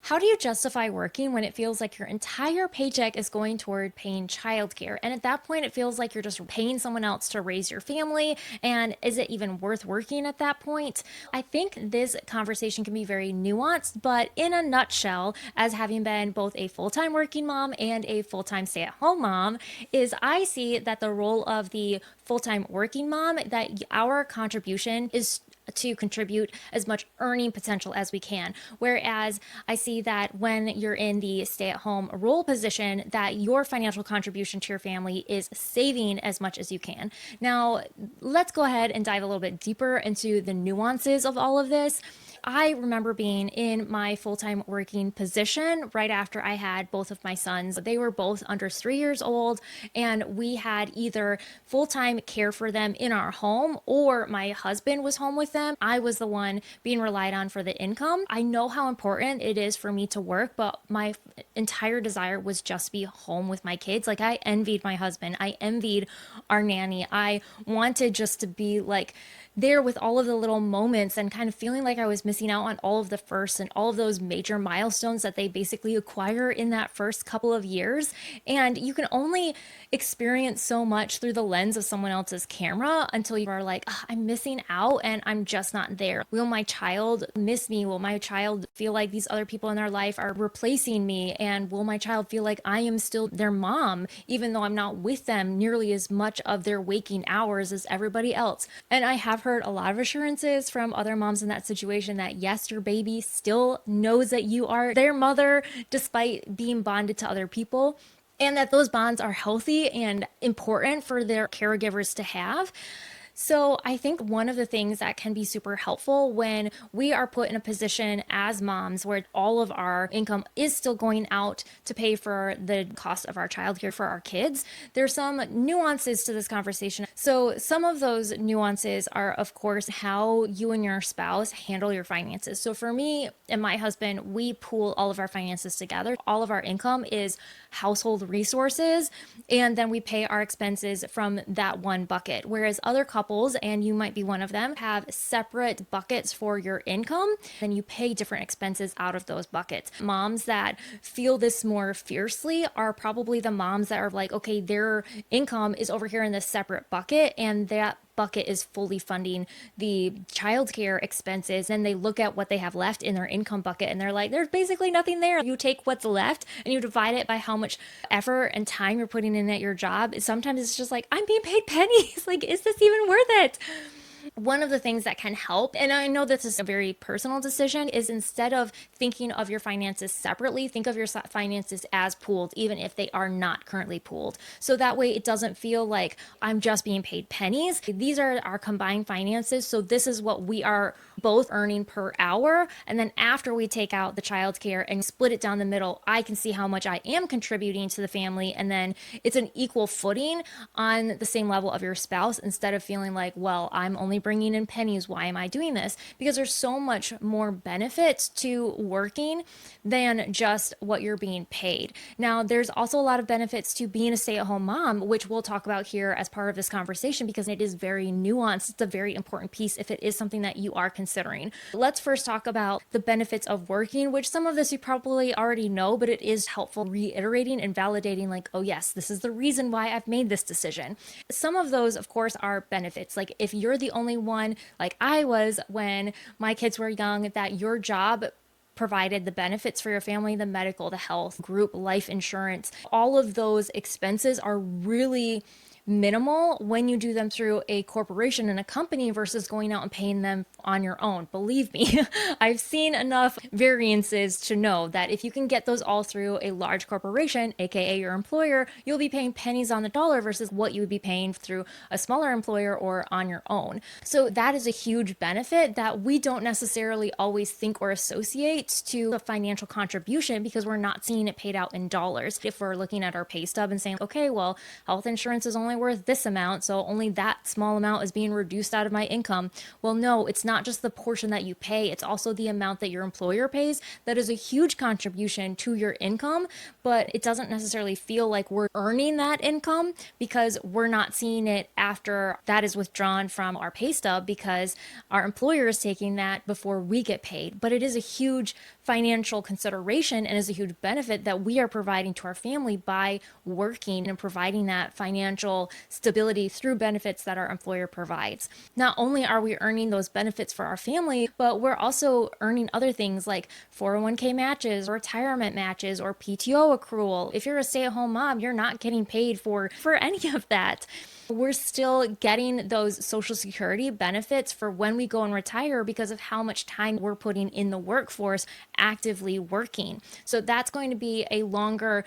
How do you justify working when it feels like your entire paycheck is going toward paying childcare? And at that point, it feels like you're just paying someone else to raise your family. And is it even worth working at that point? I think this conversation can be very nuanced, but in a nutshell, as having been both a full time working mom and a full time stay at home mom, is I see that the role of the full time working mom, that our contribution is to contribute as much earning potential as we can. Whereas I see that when you're in the stay at home role position, that your financial contribution to your family is saving as much as you can. Now, let's go ahead and dive a little bit deeper into the nuances of all of this. I remember being in my full time working position right after I had both of my sons. They were both under 3 years old, and we had either full time care for them in our home or my husband was home with them. I was the one being relied on for the income. I know how important it is for me to work, but my entire desire was just to be home with my kids. Like, I envied my husband, I envied our nanny. I wanted just to be like, there with all of the little moments and kind of feeling like I was missing out on all of the firsts and all of those major milestones that they basically acquire in that first couple of years. And you can only experience so much through the lens of someone else's camera until you are like, "Ugh, I'm missing out and I'm just not there. Will my child miss me? Will my child feel like these other people in their life are replacing me? And will my child feel like I am still their mom, even though I'm not with them nearly as much of their waking hours as everybody else?" And I have heard a lot of assurances from other moms in that situation that yes, your baby still knows that you are their mother despite being bonded to other people, and that those bonds are healthy and important for their caregivers to have. So I think one of the things that can be super helpful when we are put in a position as moms where all of our income is still going out to pay for the cost of our childcare for our kids, there's some nuances to this conversation. So some of those nuances are, of course, how you and your spouse handle your finances. So for me and my husband, we pool all of our finances together. All of our income is household resources, and then we pay our expenses from that one bucket. Whereas other couples, and you might be one of them, have separate buckets for your income, then you pay different expenses out of those buckets. Moms that feel this more fiercely are probably the moms that are like, okay, their income is over here in this separate bucket, and that bucket is fully funding the childcare expenses, and they look at what they have left in their income bucket and they're like, there's basically nothing there. You take what's left and you divide it by how much effort and time you're putting in at your job. Sometimes it's just like, I'm being paid pennies. Like, is this even worth it? One of the things that can help, and I know this is a very personal decision, is instead of thinking of your finances separately, think of your finances as pooled, even if they are not currently pooled. So that way it doesn't feel like I'm just being paid pennies. These are our combined finances. So this is what we are both earning per hour. And then after we take out the childcare and split it down the middle, I can see how much I am contributing to the family. And then it's an equal footing on the same level of your spouse, instead of feeling like, well, I'm only bringing in pennies. Why am I doing this? Because there's so much more benefits to working than just what you're being paid. Now, there's also a lot of benefits to being a stay-at-home mom, which we'll talk about here as part of this conversation because it is very nuanced. It's a very important piece if it is something that you are considering. Let's first talk about the benefits of working, which some of this you probably already know, but it is helpful reiterating and validating, like, oh yes, this is the reason why I've made this decision. Some of those, of course, are benefits. Like, if you're the only one, like I was when my kids were young, that your job provided the benefits for your family, the medical, the health, group life insurance, all of those expenses are really minimal when you do them through a corporation and a company versus going out and paying them on your own. Believe me, I've seen enough variances to know that if you can get those all through a large corporation, aka your employer, you'll be paying pennies on the dollar versus what you would be paying through a smaller employer or on your own. So that is a huge benefit that we don't necessarily always think or associate to a financial contribution because we're not seeing it paid out in dollars. If we're looking at our pay stub and saying, okay, well, health insurance is only worth this amount, so only that small amount is being reduced out of my income. Well, no, it's not just the portion that you pay, it's also the amount that your employer pays. That is a huge contribution to your income, but it doesn't necessarily feel like we're earning that income because we're not seeing it after that is withdrawn from our pay stub because our employer is taking that before we get paid. But it is a huge financial consideration and is a huge benefit that we are providing to our family by working and providing that financial stability through benefits that our employer provides. Not only are we earning those benefits for our family, but we're also earning other things like 401k matches, retirement matches, or PTO accrual. If you're a stay-at-home mom, you're not getting paid for any of that. We're still getting those Social Security benefits for when we go and retire because of how much time we're putting in the workforce actively working. So that's going to be a longer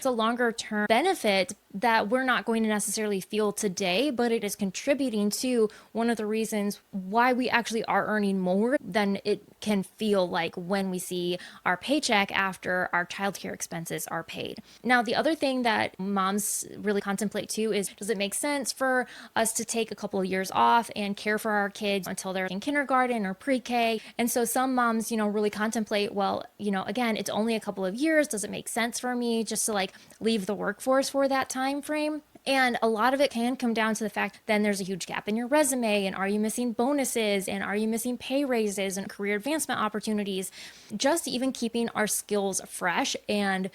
term benefit that we're not going to necessarily feel today, but it is contributing to one of the reasons why we actually are earning more than it can feel like when we see our paycheck after our childcare expenses are paid. Now, the other thing that moms really contemplate too is, does it make sense for us to take a couple of years off and care for our kids until they're in kindergarten or pre-K? And so some moms, really contemplate, well, again, it's only a couple of years. Does it make sense for me just to leave the workforce for that time frame? And a lot of it can come down to the fact then there's a huge gap in your resume, and are you missing bonuses, and are you missing pay raises and career advancement opportunities? Just even keeping our skills fresh and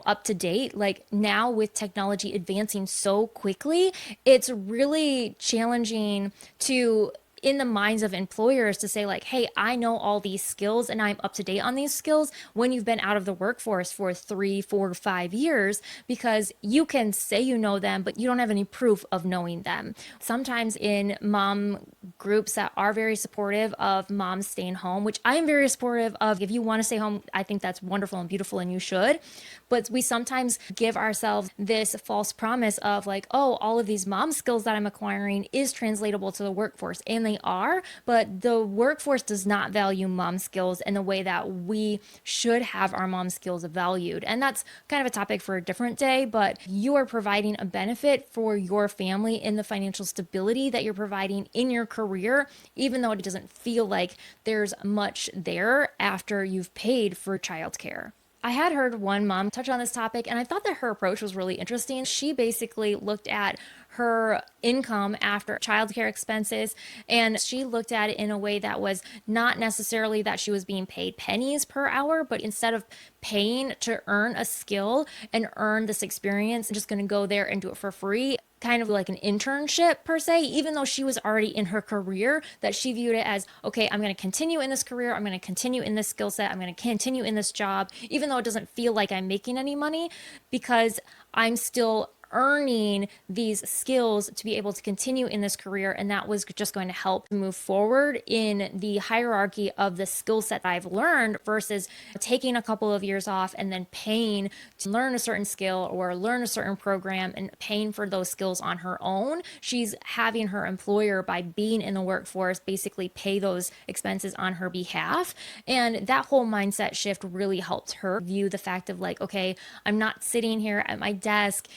up to date. Like now with technology advancing so quickly, it's really challenging to in the minds of employers to say hey, I know all these skills and I'm up to date on these skills when you've been out of the workforce for 3, 4, 5 years, because you can say you know them, but you don't have any proof of knowing them. Sometimes in mom groups that are very supportive of moms staying home, which I am very supportive of. If you want to stay home, I think that's wonderful and beautiful and you should. But we sometimes give ourselves this false promise of all of these mom skills that I'm acquiring is translatable to the workforce. And they are, but the workforce does not value mom skills in the way that we should have our mom skills valued. And that's kind of a topic for a different day, but you are providing a benefit for your family in the financial stability that you're providing in your career, even though it doesn't feel like there's much there after you've paid for childcare. I had heard one mom touch on this topic, and I thought that her approach was really interesting. She basically looked at her income after childcare expenses, and she looked at it in a way that was not necessarily that she was being paid pennies per hour, but instead of paying to earn a skill and earn this experience, just going to go there and do it for free, kind of like an internship per se, even though she was already in her career, that she viewed it as, okay, I'm going to continue in this career, I'm going to continue in this skill set, I'm going to continue in this job, even though it doesn't feel like I'm making any money, because I'm still earning these skills to be able to continue in this career. And that was just going to help move forward in the hierarchy of the skill set I've learned versus taking a couple of years off and then paying to learn a certain skill or learn a certain program and paying for those skills on her own. She's having her employer, by being in the workforce, basically pay those expenses on her behalf. And that whole mindset shift really helped her view the fact of okay, I'm not sitting here at my desk,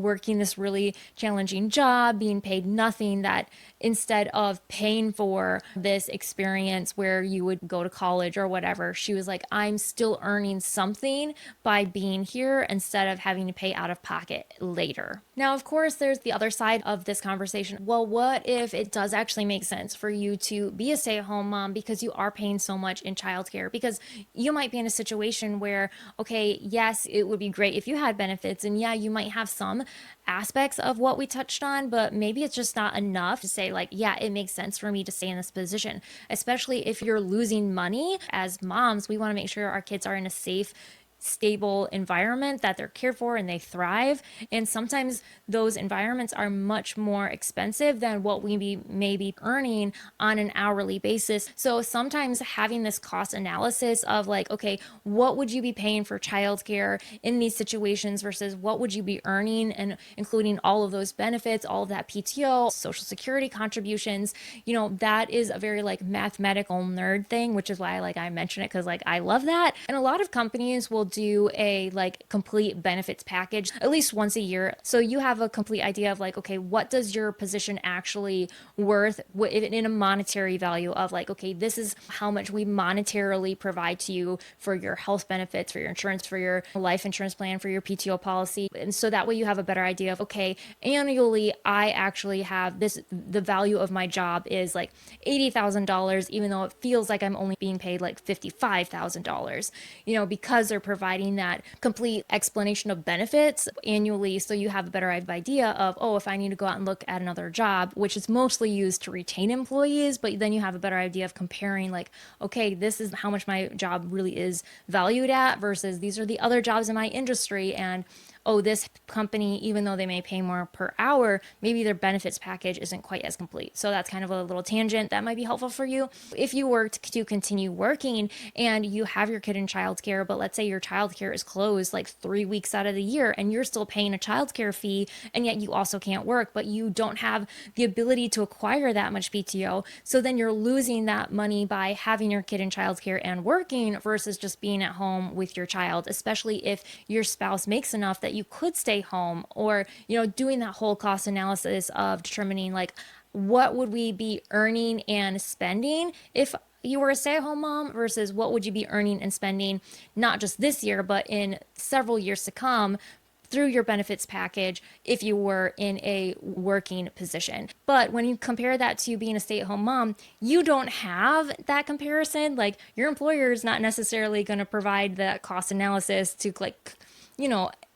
working this really challenging job, being paid nothing, that instead of paying for this experience where you would go to college or whatever, she was like, I'm still earning something by being here instead of having to pay out of pocket later. Now, of course, there's the other side of this conversation. Well, what if it does actually make sense for you to be a stay-at-home mom because you are paying so much in childcare? Because you might be in a situation where, okay, yes, it would be great if you had benefits, and yeah, you might have some aspects of what we touched on, but maybe it's just not enough to say yeah, it makes sense for me to stay in this position, especially if you're losing money. As moms, we want to make sure our kids are in a safe, stable environment, that they're cared for and they thrive. And sometimes those environments are much more expensive than what we may be earning on an hourly basis. So sometimes having this cost analysis of okay, what would you be paying for childcare in these situations versus what would you be earning, and including all of those benefits, all of that PTO, Social Security contributions, that is a very mathematical nerd thing, which is why I mention it, because I love that. And a lot of companies will do a like complete benefits package at least once a year. So you have a complete idea of like, okay, what does your position actually worth in a monetary value of like, okay, this is how much we monetarily provide to you for your health benefits, for your insurance, for your life insurance plan, for your PTO policy. And so that way you have a better idea of, okay, annually, I actually have this, the value of my job is like $80,000, even though it feels like I'm only being paid like $55,000, because they're providing that complete explanation of benefits annually. So you have a better idea of, oh, if I need to go out and look at another job, which is mostly used to retain employees, but then you have a better idea of comparing like, okay, this is how much my job really is valued at versus these are the other jobs in my industry. And oh, this company, even though they may pay more per hour, maybe their benefits package isn't quite as complete. So that's kind of a little tangent that might be helpful for you. If you were to continue working and you have your kid in childcare, but let's say your childcare is closed like 3 weeks out of the year and you're still paying a childcare fee, and yet you also can't work, but you don't have the ability to acquire that much PTO. So then you're losing that money by having your kid in childcare and working versus just being at home with your child, especially if your spouse makes enough that you could stay home, or doing that whole cost analysis of determining like what would we be earning and spending if you were a stay-at-home mom versus what would you be earning and spending not just this year but in several years to come through your benefits package if you were in a working position. But when you compare that to being a stay-at-home mom, you don't have that comparison. Like your employer is not necessarily going to provide that cost analysis to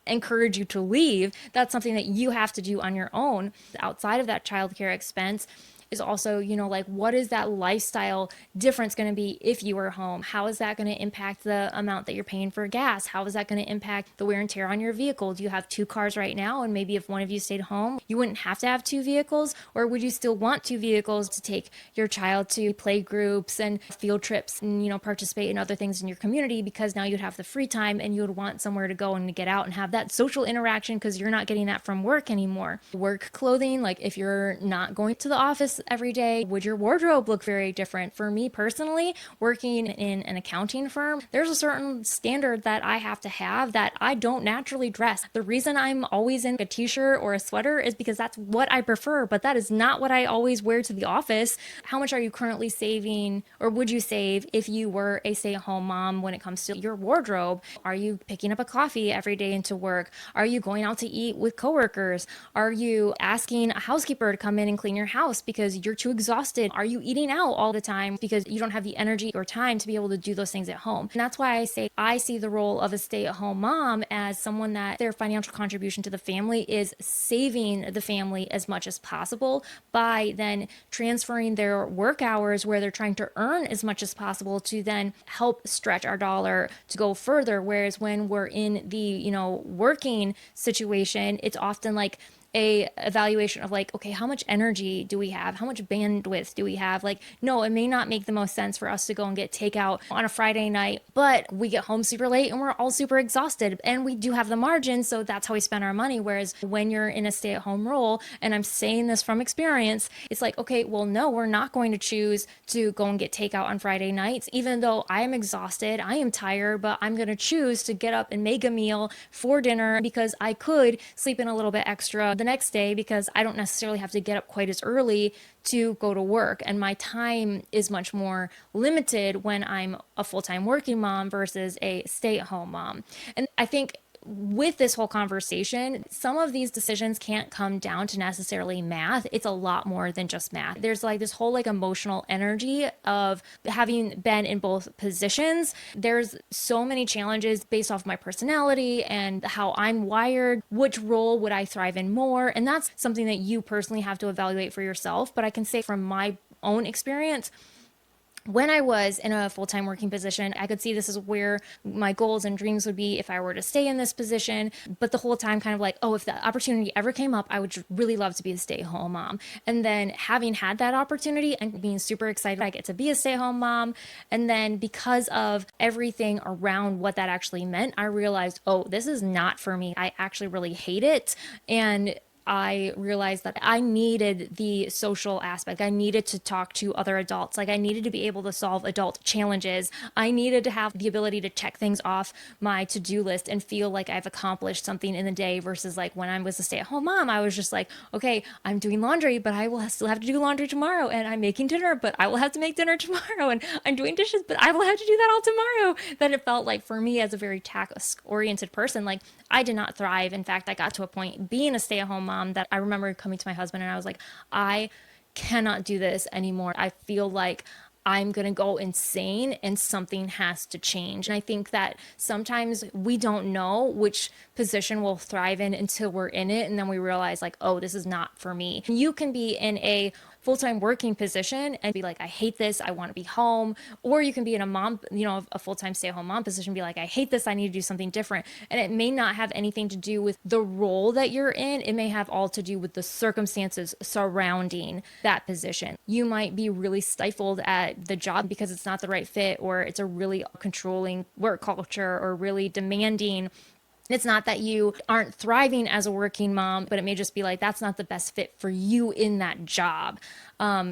encourage you to leave. That's something that you have to do on your own. Outside of that childcare expense is also, like what is that lifestyle difference going to be if you were home? How is that going to impact the amount that you're paying for gas? How is that going to impact the wear and tear on your vehicle? Do you have two cars right now? And maybe if one of you stayed home, you wouldn't have to have two vehicles, or would you still want two vehicles to take your child to play groups and field trips and, participate in other things in your community, because now you'd have the free time and you would want somewhere to go and to get out and have that social interaction because you're not getting that from work anymore. Work clothing, like if you're not going to the office every day, would your wardrobe look very different? For me personally, working in an accounting firm, there's a certain standard that I have to have that I don't naturally dress. The reason I'm always in a t-shirt or a sweater is because that's what I prefer, but that is not what I always wear to the office. How much are you currently saving, or would you save if you were a stay-at-home mom when it comes to your wardrobe? Are you picking up a coffee every day into work? Are you going out to eat with coworkers? Are you asking a housekeeper to come in and clean your house because you're too exhausted? Are you eating out all the time because you don't have the energy or time to be able to do those things at home? And that's why I say I see the role of a stay-at-home mom as someone that their financial contribution to the family is saving the family as much as possible by then transferring their work hours where they're trying to earn as much as possible to then help stretch our dollar to go further. Whereas when we're in the, working situation, it's often like a evaluation of like, okay, how much energy do we have? How much bandwidth do we have? Like, no, it may not make the most sense for us to go and get takeout on a Friday night, but we get home super late and we're all super exhausted and we do have the margin. So that's how we spend our money. Whereas when you're in a stay-at-home role, and I'm saying this from experience, it's like, okay, well, no, we're not going to choose to go and get takeout on Friday nights, even though I am exhausted, I am tired, but I'm going to choose to get up and make a meal for dinner because I could sleep in a little bit extra the next day because I don't necessarily have to get up quite as early to go to work. And my time is much more limited when I'm a full-time working mom versus a stay-at-home mom. And I think with this whole conversation, some of these decisions can't come down to necessarily math. It's a lot more than just math. There's like this whole like emotional energy of having been in both positions. There's so many challenges based off my personality and how I'm wired. Which role would I thrive in more? And that's something that you personally have to evaluate for yourself. But I can say from my own experience, when I was in a full-time working position, I could see this is where my goals and dreams would be if I were to stay in this position. But the whole time kind of like, oh, if the opportunity ever came up, I would really love to be a stay-at-home mom. And then having had that opportunity and being super excited, I get to be a stay-at-home mom. And then because of everything around what that actually meant, I realized, oh, this is not for me. I actually really hate it. And I realized that I needed the social aspect. I needed to talk to other adults. Like I needed to be able to solve adult challenges. I needed to have the ability to check things off my to-do list and feel like I've accomplished something in the day versus like when I was a stay-at-home mom, I was just like, okay, I'm doing laundry, but I will still have to do laundry tomorrow, and I'm making dinner, but I will have to make dinner tomorrow, and I'm doing dishes, but I will have to do that all tomorrow. That it felt like for me as a very task-oriented person, like I did not thrive. In fact, I got to a point being a stay-at-home mom that I remember coming to my husband and I was like, I cannot do this anymore. I feel like I'm going to go insane and something has to change. And I think that sometimes we don't know which position we'll thrive in until we're in it. And then we realize, like, oh, this is not for me. You can be in a full-time working position and be like, I hate this, I want to be home. Or you can be in a mom, a full-time stay-at-home mom position, be like, I hate this, I need to do something different. And it may not have anything to do with the role that you're in. It may have all to do with the circumstances surrounding that position. You might be really stifled at the job because it's not the right fit, or it's a really controlling work culture, or really demanding. It's not that you aren't thriving as a working mom, but it may just be like that's not the best fit for you in that job.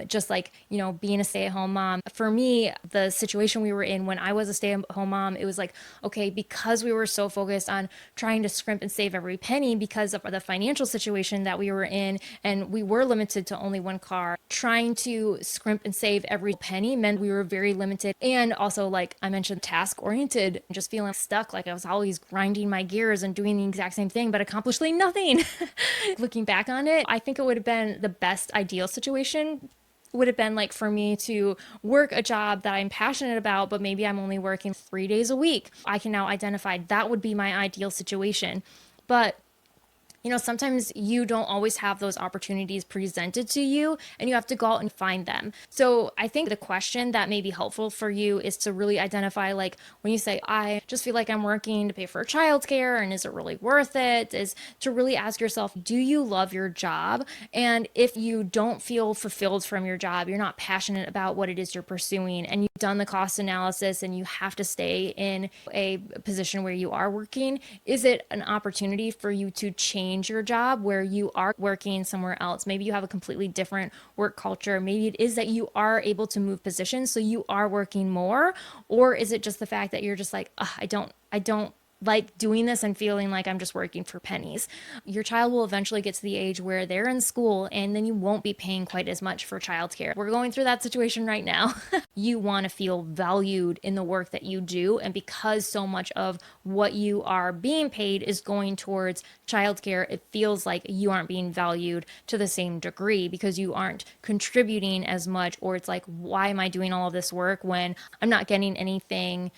Just like, being a stay at home mom. For me, the situation we were in when I was a stay at home mom, it was like, okay, because we were so focused on trying to scrimp and save every penny because of the financial situation that we were in, and we were limited to only one car, trying to scrimp and save every penny meant we were very limited. And also, like I mentioned, task oriented, just feeling stuck. Like I was always grinding my gears and doing the exact same thing, but accomplishing nothing. Looking back on it, I think it would have been the best ideal situation would have been like for me to work a job that I'm passionate about, but maybe I'm only working 3 days a week. I can now identify that would be my ideal situation. But sometimes you don't always have those opportunities presented to you and you have to go out and find them. So I think the question that may be helpful for you is to really identify, like when you say, I just feel like I'm working to pay for childcare and is it really worth it? Is to really ask yourself, do you love your job? And if you don't feel fulfilled from your job, you're not passionate about what it is you're pursuing, and you've done the cost analysis and you have to stay in a position where you are working, is it an opportunity for you to change your job where you are working somewhere else? Maybe you have a completely different work culture. Maybe it is that you are able to move positions, so you are working more. Or is it just the fact that you're just like, I don't like doing this and feeling like I'm just working for pennies? Your child will eventually get to the age where they're in school and then you won't be paying quite as much for childcare. We're going through that situation right now. You want to feel valued in the work that you do. And because so much of what you are being paid is going towards childcare, it feels like you aren't being valued to the same degree because you aren't contributing as much. Or it's like, why am I doing all of this work when I'm not getting anything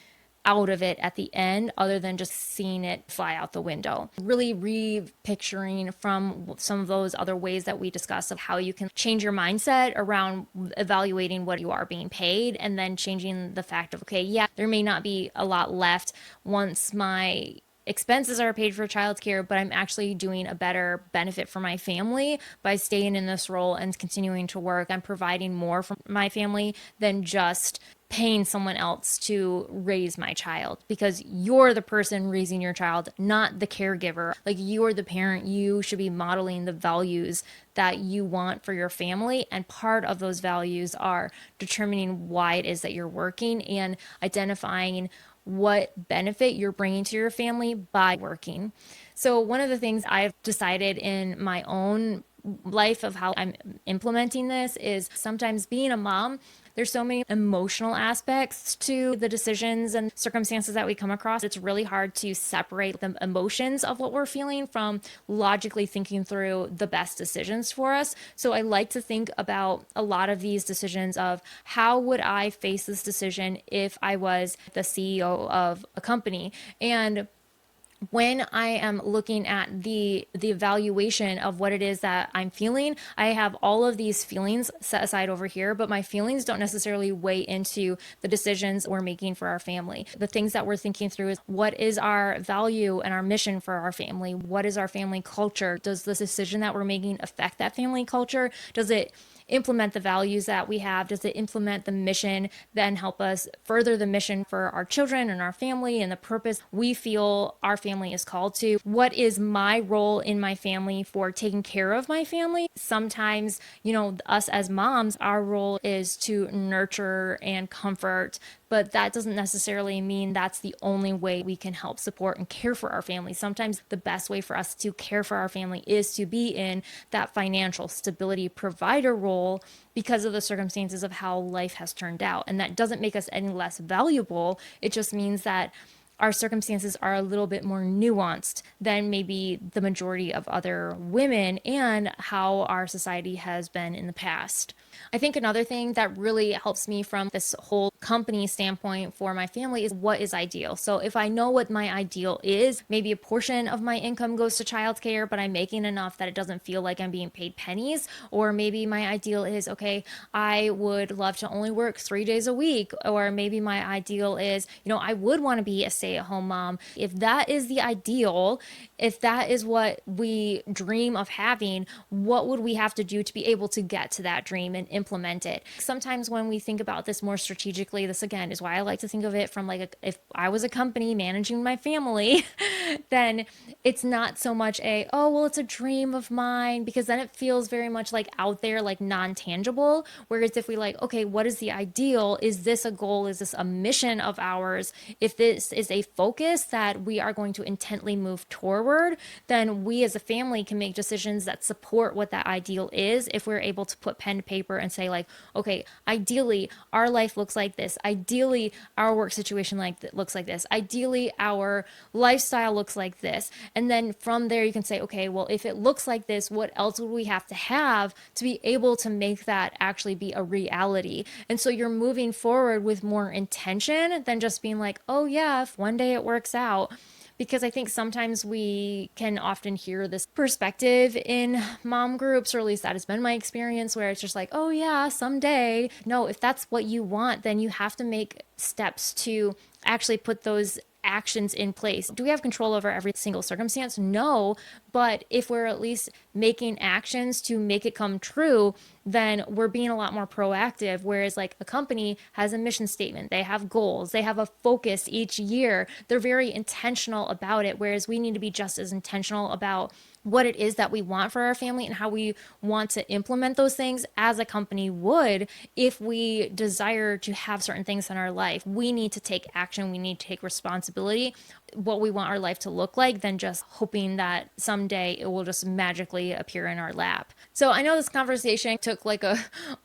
out of it at the end other than just seeing it fly out the window? Really repicturing from some of those other ways that we discussed of how you can change your mindset around evaluating what you are being paid, and then changing the fact of, okay, yeah, there may not be a lot left once my expenses are paid for childcare, but I'm actually doing a better benefit for my family by staying in this role and continuing to work. I'm providing more for my family than just paying someone else to raise my child, because you're the person raising your child, not the caregiver. Like, you're the parent. You should be modeling the values that you want for your family. And part of those values are determining why it is that you're working and identifying what benefit you're bringing to your family by working. So one of the things I've decided in my own life of how I'm implementing this is sometimes being a mom, there's so many emotional aspects to the decisions and circumstances that we come across. It's really hard to separate the emotions of what we're feeling from logically thinking through the best decisions for us. So I like to think about a lot of these decisions of how would I face this decision if I was the CEO of a company. And when I am looking at the evaluation of what it is that I'm feeling, I have all of these feelings set aside over here, but my feelings don't necessarily weigh into the decisions we're making for our family. The things that we're thinking through is, what is our value and our mission for our family? What is our family culture? Does the decision that we're making affect that family culture? Does it implement the values that we have? Does it implement the mission, then help us further the mission for our children and our family and the purpose we feel our family is called to? What is my role in my family for taking care of my family? Sometimes, us as moms, our role is to nurture and comfort, but that doesn't necessarily mean that's the only way we can help support and care for our family. Sometimes the best way for us to care for our family is to be in that financial stability provider role because of the circumstances of how life has turned out. And that doesn't make us any less valuable. It just means that our circumstances are a little bit more nuanced than maybe the majority of other women and how our society has been in the past. I think another thing that really helps me from this whole company standpoint for my family is what is ideal. So if I know what my ideal is, maybe a portion of my income goes to childcare, but I'm making enough that it doesn't feel like I'm being paid pennies. Or maybe my ideal is, okay, I would love to only work 3 days a week. Or maybe my ideal is, I would want to be a stay-at-home mom. If that is the ideal, if that is what we dream of having, what would we have to do to be able to get to that dream and implement it? Sometimes when we think about this more strategically, this again is why I like to think of it from if I was a company managing my family, then it's not so much oh, well, it's a dream of mine, because then it feels very much like out there, like non-tangible. Whereas if we okay, what is the ideal? Is this a goal? Is this a mission of ours? If this is a focus that we are going to intently move toward, then we as a family can make decisions that support what that ideal is. If we're able to put pen to paper and say okay, ideally our life looks like this. Ideally our work situation looks like this. Ideally our lifestyle looks like this. And then from there you can say, okay, well, if it looks like this, what else would we have to be able to make that actually be a reality? And so you're moving forward with more intention than just being oh yeah, if one day it works out. Because I think sometimes we can often hear this perspective in mom groups, or at least that has been my experience, where it's just oh yeah, someday. No, if that's what you want, then you have to make steps to actually put those actions in place. Do we have control over every single circumstance? No, but if we're at least making actions to make it come true, then we're being a lot more proactive. Whereas a company has a mission statement, they have goals, they have a focus each year. They're very intentional about it, whereas we need to be just as intentional about what it is that we want for our family and how we want to implement those things as a company would if we desire to have certain things in our life. We need to take action. We need to take responsibility, what we want our life to look like, than just hoping that someday it will just magically appear in our lap. So I know this conversation took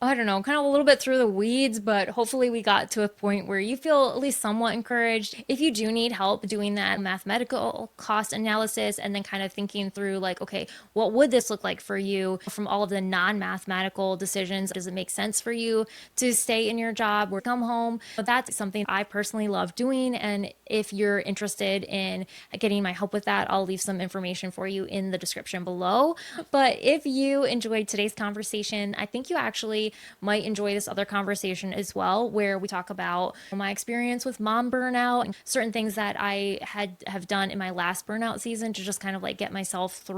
I don't know, kind of a little bit through the weeds, but hopefully we got to a point where you feel at least somewhat encouraged. If you do need help doing that mathematical cost analysis and then kind of thinking through okay, what would this look like for you from all of the non-mathematical decisions? Does it make sense for you to stay in your job or come home? That's something I personally love doing. And if you're interested in getting my help with that, I'll leave some information for you in the description below. But if you enjoyed today's conversation, I think you actually might enjoy this other conversation as well, where we talk about my experience with mom burnout and certain things that I have done in my last burnout season to just kind of get myself through.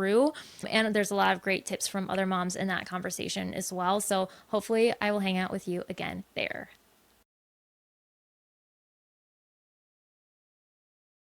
And there's a lot of great tips from other moms in that conversation as well. So hopefully I will hang out with you again there.